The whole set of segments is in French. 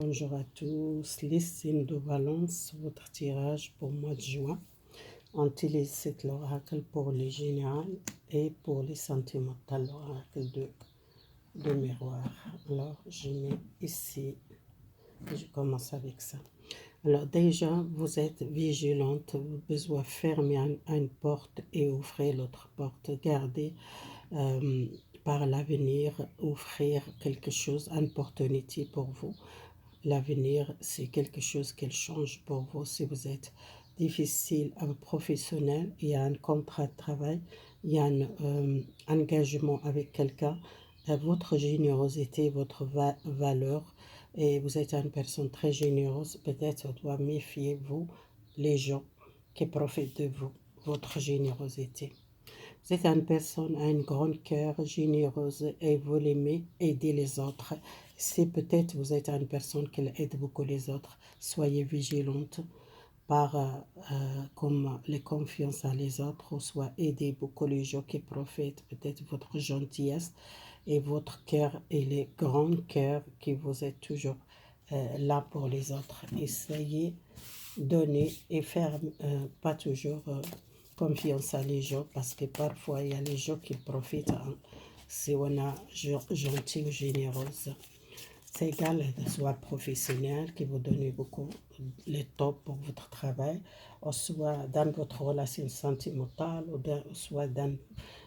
Bonjour à tous, les signes de balance, votre tirage pour le mois de juin. On utilise cet oracle pour les générales et pour les sentimentales, l'oracle de miroir. Alors, je mets ici, je commence avec ça. Alors déjà, vous êtes vigilante, vous besoin fermer une porte et ouvrir l'autre porte. Gardez par l'avenir, offrir quelque chose, une opportunité pour vous. L'avenir, c'est quelque chose qui change pour vous. Si vous êtes difficile, professionnel, il y a un contrat de travail, il y a un engagement avec quelqu'un, votre générosité, votre valeur, et vous êtes une personne très généreuse, peut-être doit méfier-vous les gens qui profitent de vous, votre générosité. Vous êtes une personne à un grand cœur, généreuse, et vous l'aimez aider les autres. Si peut-être vous êtes une personne qui aide beaucoup les autres, soyez vigilante comme les confiances à les autres, ou soit aider beaucoup les gens qui profitent, peut-être votre gentillesse et votre cœur et les grands cœurs qui vous êtes toujours là pour les autres. Essayez donner et faire pas toujours confiance à les gens, parce que parfois il y a les gens qui profitent si on a gentil ou généreuse. C'est égal, soit professionnel, qui vous donne beaucoup le top pour votre travail, ou soit dans votre relation sentimentale, ou soit dans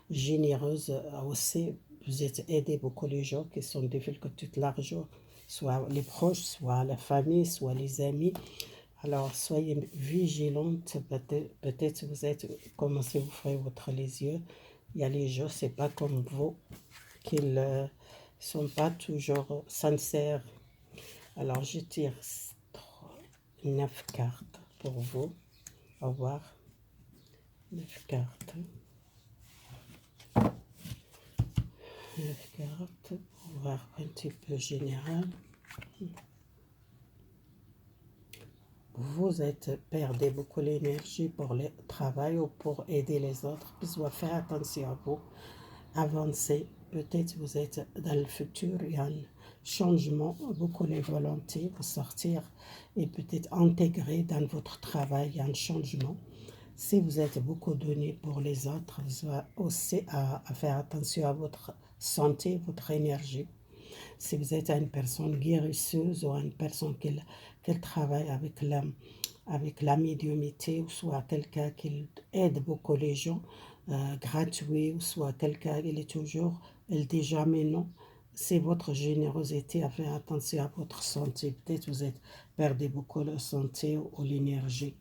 généreuse aussi. Vous êtes aidé beaucoup les gens qui sont difficultés tout l'argent, soit les proches, soit la famille, soit les amis. Alors, soyez vigilante, peut-être vous êtes commencé à ouvrir les yeux. Il y a les gens, c'est pas comme vous, qu'ils ne sont pas toujours sincères. Alors, je tire 9 cartes pour vous. Au revoir. 9 cartes. 9 cartes pour voir un petit peu général. Vous perdez beaucoup l'énergie pour le travail ou pour aider les autres. Vous devez faire attention à vous. Avancer. Peut-être vous êtes dans le futur, il y a un changement, beaucoup de volonté pour sortir et peut-être intégrer dans votre travail, il y a un changement. Si vous êtes beaucoup donné pour les autres, vous avez aussi à faire attention à votre santé, votre énergie. Si vous êtes une personne guérisseuse ou une personne qui travaille avec la médiumnité, ou soit quelqu'un qui aide beaucoup les gens, gratuit, ou soit quelqu'un qui est toujours, elle dit jamais non. C'est votre générosité à faire attention à votre santé. Peut-être vous perdez beaucoup la santé ou l'énergie.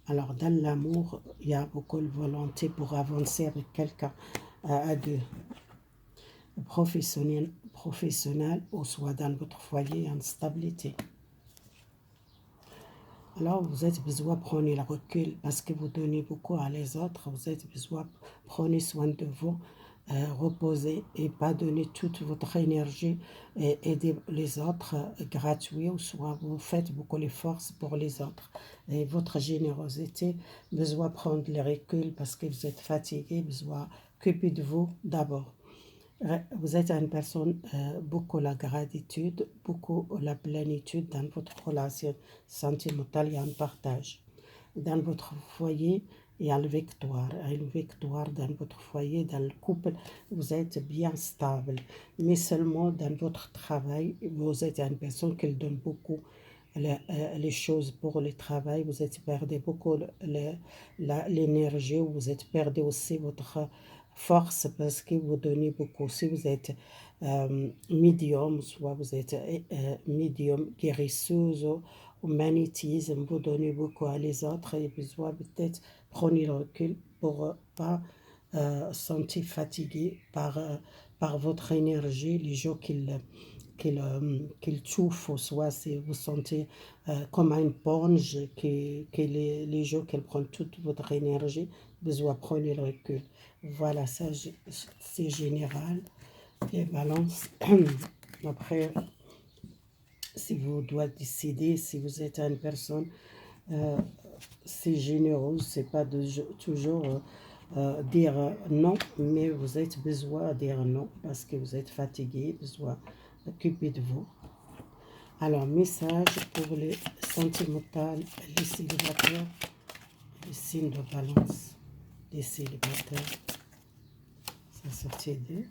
Alors dans l'amour, il y a beaucoup de volonté pour avancer avec quelqu'un à deux. Professionnel, ou soit dans votre foyer en stabilité. Alors vous êtes besoin de prendre le recul parce que vous donnez beaucoup à les autres. Vous êtes besoin de prendre soin de vous, reposer et pas donner toute votre énergie et aider les autres gratuit, ou soit vous faites beaucoup d'efforts pour les autres. Et votre générosité, besoin de prendre le recul parce que vous êtes fatigué, besoin d'occuper de vous d'abord. Vous êtes une personne, beaucoup la gratitude, beaucoup la plénitude dans votre relation sentimentale, il y a un partage. Dans votre foyer, il y a une victoire dans votre foyer, dans le couple, vous êtes bien stable. Mais seulement dans votre travail, vous êtes une personne qui donne beaucoup les choses pour le travail, vous êtes perdu beaucoup l'énergie, vous êtes perdu aussi votre force parce que vous donnez beaucoup. Si vous êtes médium, soit vous êtes médium guérisseuse ou magnétisme, vous donnez beaucoup à les autres et besoin peut-être prendre le recul pour ne pas sentir fatigué par votre énergie, les gens qu'il chauffe, soit si vous sentez comme une ponge, que les gens qui prennent toute votre énergie, besoin de prendre le recul. Voilà, ça c'est général. Et balance. Après, si vous devez décider, si vous êtes une personne, c'est généreux, c'est pas toujours dire non, mais vous êtes besoin de dire non parce que vous êtes fatigué, besoin d'occuper de vous. Alors, message pour les sentimentales, les célibataires, les signes de balance, les célibataires. Ça sortit de...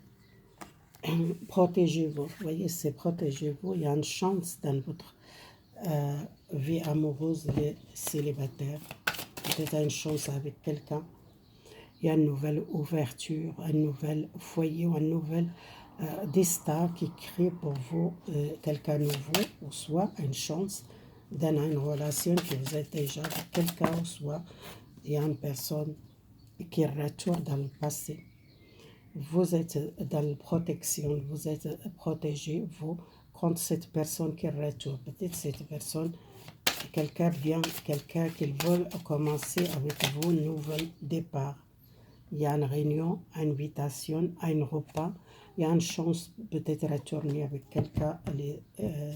Protégez-vous. Vous voyez, c'est protégez-vous. Il y a une chance dans votre vie amoureuse, les célibataires. Peut-être une chance avec quelqu'un. Il y a une nouvelle ouverture, un nouvel foyer ou un nouvel destin qui crée pour vous quelqu'un nouveau, ou soit une chance dans une relation que vous êtes déjà avec quelqu'un, ou soit il y a une personne qui retourne dans le passé. Vous êtes dans la protection, vous êtes protégé, vous, contre cette personne qui retourne. Peut-être cette personne, quelqu'un vient, quelqu'un qui veut commencer avec vous un nouvel départ. Il y a une réunion, une invitation, un repas. Il y a une chance peut-être retourner avec quelqu'un, les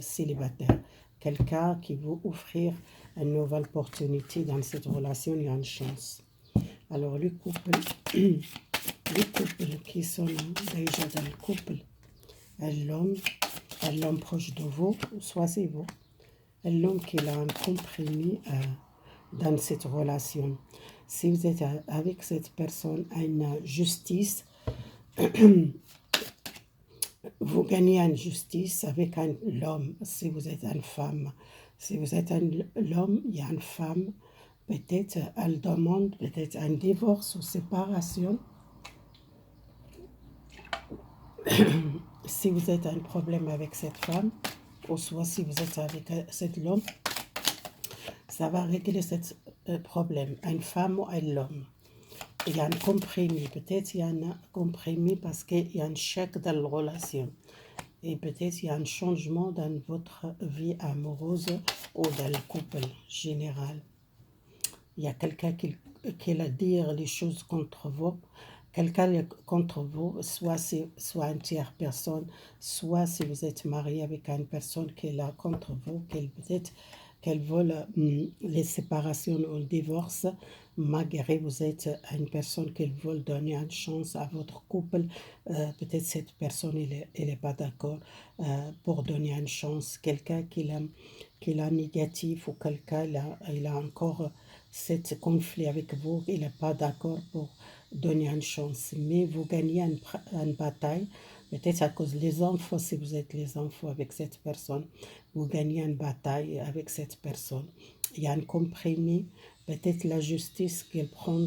célibataires. Quelqu'un qui veut offrir une nouvelle opportunité dans cette relation, il y a une chance. Alors, les couples qui sont déjà dans le couple, l'homme proche de vous, soit c'est vous, l'homme qui a un compromis dans cette relation. Si vous êtes avec cette personne, une justice, vous gagnez une justice avec l'homme. Si vous êtes une femme, si vous êtes l'homme, il y a une femme, peut-être elle demande peut-être un divorce ou séparation. Si vous êtes un problème avec cette femme, ou soit si vous êtes avec cet homme, ça va régler ce problème, une femme ou un homme. Il y a un compromis, peut-être il y a un compromis parce qu'il y a un chèque dans la relation. Et peut-être il y a un changement dans votre vie amoureuse ou dans le couple général. Il y a quelqu'un qui a dit les choses contre vous. Quelqu'un contre vous, soit une tierce personne, soit si vous êtes marié avec une personne qui est là contre vous, peut-être qu'elle veut les séparations ou le divorce, malgré vous êtes une personne qui veut donner une chance à votre couple, peut-être cette personne elle est pas d'accord pour donner une chance. Quelqu'un qui l'a négatif ou quelqu'un il a encore cet conflit avec vous, il n'est pas d'accord pour donner une chance, mais vous gagnez une bataille, peut-être à cause des enfants, si vous êtes les enfants avec cette personne, vous gagnez une bataille avec cette personne. Il y a un compromis, peut-être la justice qu'elle prend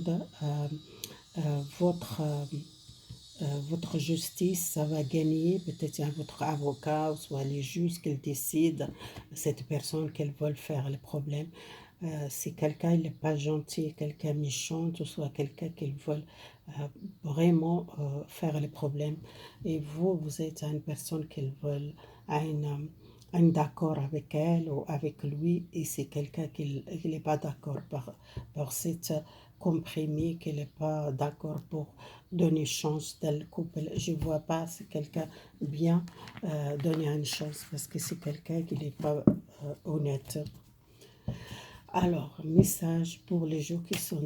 votre justice, ça va gagner, peut-être votre avocat, ou soit les juges qui décident, cette personne qu'elle veut faire le problème. Si quelqu'un n'est pas gentil, quelqu'un méchant, ou soit quelqu'un qui veut vraiment faire le problème, et vous êtes une personne qui veut un d'accord avec elle ou avec lui, et c'est quelqu'un qui n'est pas d'accord par cette compromis, qui n'est pas d'accord pour donner chance dans le couple. Je ne vois pas si quelqu'un bien donner une chance, parce que c'est quelqu'un qui n'est pas honnête. Alors, message pour les gens qui sont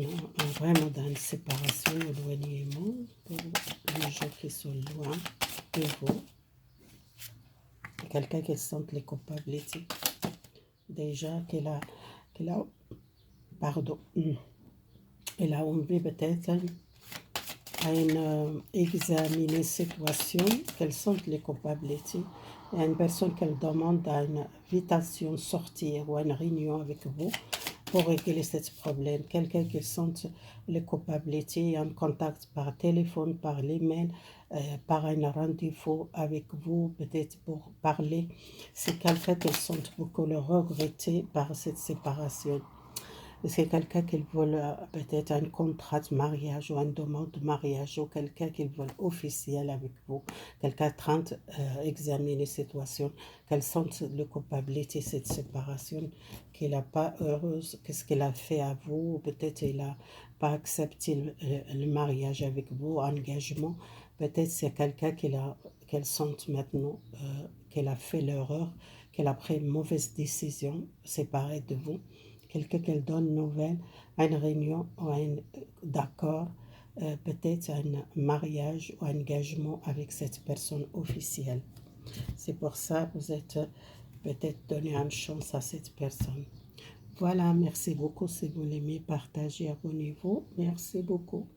vraiment dans une séparation, éloignement, pour les gens qui sont loin de vous. Quelqu'un qui sent les culpabilités. Déjà, pardon, elle a envie peut-être à examiner la situation, qu'elle sente les culpabilités. Il y a une personne qu'elle demande à une invitation sortir ou à une réunion avec vous pour régler ce problème. Quelqu'un qui sent les culpabilités, en contact par téléphone, par l'email, par un rendez-vous avec vous, peut-être pour parler. C'est quelqu'un qui sent beaucoup le regretter par cette séparation. C'est quelqu'un qui veut peut-être un contrat de mariage ou une demande de mariage, ou quelqu'un qui veut officiel avec vous, quelqu'un qui train d'examiner la situation, qu'elle sente la culpabilité de cette séparation, qu'elle n'est pas heureuse, qu'est-ce qu'elle a fait à vous, peut-être qu'elle n'a pas accepté le mariage avec vous, engagement, peut-être c'est quelqu'un qu'elle sente maintenant qu'elle a fait l'erreur, qu'elle a pris une mauvaise décision, séparée de vous. Quelqu'un qui donne une nouvelle, une réunion ou un d'accord, peut-être un mariage ou un engagement avec cette personne officielle. C'est pour ça que vous êtes peut-être donner une chance à cette personne. Voilà, merci beaucoup. Si vous l'aimez, partagez, abonnez-vous. Merci beaucoup.